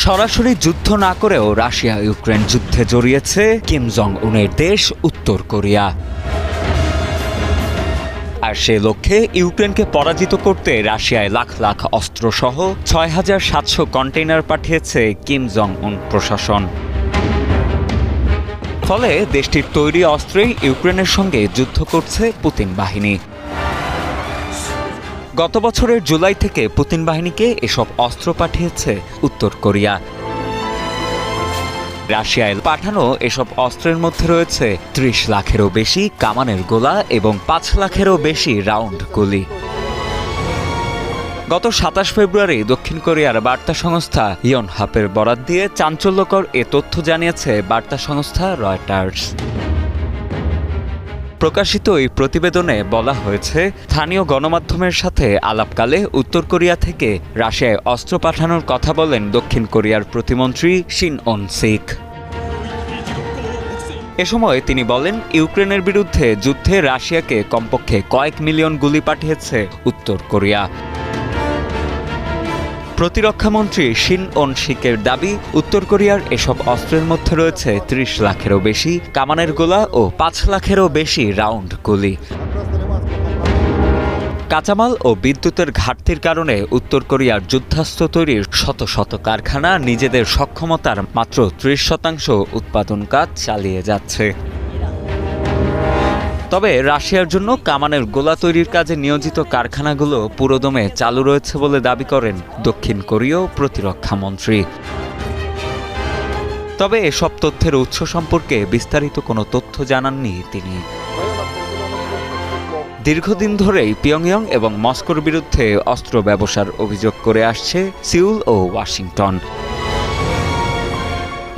সরাসরি যুদ্ধ না করেও রাশিয়া ইউক্রেন যুদ্ধে জড়িয়েছে কিম জং উনের দেশ উত্তর কোরিয়া। আর সে লক্ষ্যে ইউক্রেনকে পরাজিত করতে রাশিয়ায় লাখ লাখ অস্ত্রসহ ৬,৭০০ কন্টেইনার পাঠিয়েছে কিম জং উন প্রশাসন। ফলে দেশটির তৈরি অস্ত্রেই ইউক্রেনের সঙ্গে যুদ্ধ করছে পুতিন বাহিনী। গত বছরের জুলাই থেকে পুতিন বাহিনীকে এসব অস্ত্র পাঠিয়েছে উত্তর কোরিয়া। রাশিয়ায় পাঠানো এসব অস্ত্রের মধ্যে রয়েছে ৩০ লাখেরও বেশি কামানের গোলা এবং ৫ লাখেরও বেশি রাউন্ড গুলি। গত ২৭ ফেব্রুয়ারি দক্ষিণ কোরিয়ার বার্তা সংস্থা ইয়নহাপের বরাত দিয়ে চাঞ্চল্যকর এ তথ্য জানিয়েছে বার্তা সংস্থা রয়টার্স। প্রকাশিত এই প্রতিবেদনে বলা হয়েছে, স্থানীয় গণমাধ্যমের সাথে আলাপকালে উত্তর কোরিয়া থেকে রাশিয়ায় অস্ত্র পাঠানোর কথা বলেন দক্ষিণ কোরিয়ার প্রতিমন্ত্রী শিন ওন সিক। এ সময় তিনি বলেন, ইউক্রেনের বিরুদ্ধে যুদ্ধে রাশিয়াকে কমপক্ষে কয়েক মিলিয়ন গুলি পাঠিয়েছে উত্তর কোরিয়া। প্রতিরক্ষামন্ত্রী শিন ওন সিকের দাবি, উত্তর কোরিয়ার এসব অস্ত্রের মধ্যে রয়েছে ৩০ লাখেরও বেশি কামানের গোলা ও ৫ লাখেরও বেশি রাউন্ড গুলি। কাঁচামাল ও বিদ্যুতের ঘাটতির কারণে উত্তর কোরিয়ার যুদ্ধাস্ত্র তৈরির শত শত কারখানা নিজেদের সক্ষমতার মাত্র ৩০% উৎপাদন কাজ চালিয়ে যাচ্ছে। তবে রাশিয়ার জন্য কামানের গোলা তৈরির কাজে নিয়োজিত কারখানাগুলো পুরোদমে চালু রয়েছে বলে দাবি করেন দক্ষিণ কোরীয় প্রতিরক্ষামন্ত্রী। তবে এসব তথ্যের উৎস সম্পর্কে বিস্তারিত কোনো তথ্য জানাননি তিনি। দীর্ঘদিন ধরেই পিয়ংইয়ং এবং মস্কোর বিরুদ্ধে অস্ত্র ব্যবসার অভিযোগ করে আসছে সিউল ও ওয়াশিংটন।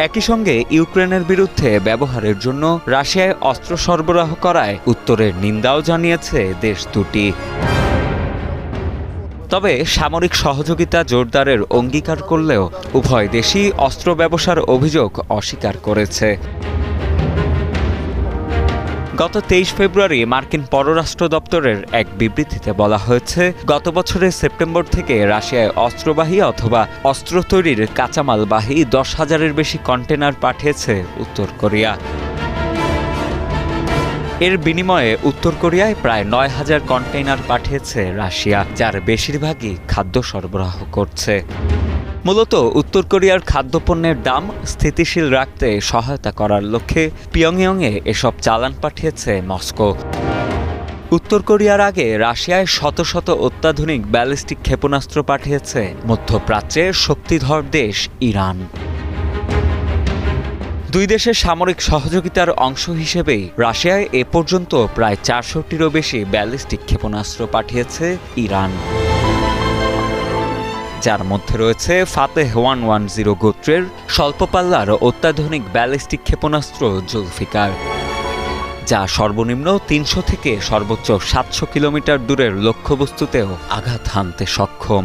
একই সঙ্গে ইউক্রেনের বিরুদ্ধে ব্যবহারের জন্য রাশিয়ায় অস্ত্র সরবরাহ করায় উত্তরের নিন্দাও জানিয়েছে দেশ দুটি। তবে সামরিক সহযোগিতা জোরদারের অঙ্গীকার করলেও উভয় দেশই অস্ত্র ব্যবসার অভিযোগ অস্বীকার করেছে। গত ২৩ ফেব্রুয়ারি মার্কিন পররাষ্ট্র দপ্তরের এক বিবৃতিতে বলা হয়েছে, গত বছরের সেপ্টেম্বর থেকে রাশিয়ায় অস্ত্রবাহী অথবা অস্ত্র তৈরির কাঁচামালবাহী ১০,০০০-এর বেশি কন্টেনার পাঠিয়েছে উত্তর কোরিয়া। এর বিনিময়ে উত্তর কোরিয়ায় প্রায় ৯,০০০ কন্টেইনার পাঠিয়েছে রাশিয়া, যার বেশিরভাগই খাদ্য সরবরাহ করছে। মূলত উত্তর কোরিয়ার খাদ্যপণ্যের দাম স্থিতিশীল রাখতে সহায়তা করার লক্ষ্যে পিয়ংইয়ংয়ে এসব চালান পাঠিয়েছে মস্কো। উত্তর কোরিয়ার আগে রাশিয়ায় শত শত অত্যাধুনিক ব্যালিস্টিক ক্ষেপণাস্ত্র পাঠিয়েছে মধ্যপ্রাচ্যের শক্তিধর দেশ ইরান। দুই দেশের সামরিক সহযোগিতার অংশ হিসেবেই রাশিয়ায় এ পর্যন্ত প্রায় ৪০০টিরও বেশি ব্যালিস্টিক ক্ষেপণাস্ত্র পাঠিয়েছে ইরান, যার মধ্যে রয়েছে ফাতেহ 110 গোত্রের স্বল্পপাল্লার অত্যাধুনিক ব্যালিস্টিক ক্ষেপণাস্ত্র জুলফিকার, যা সর্বনিম্ন ৩০০ থেকে সর্বোচ্চ ৭০০ কিলোমিটার দূরের লক্ষ্যবস্তুতেও আঘাত হানতে সক্ষম।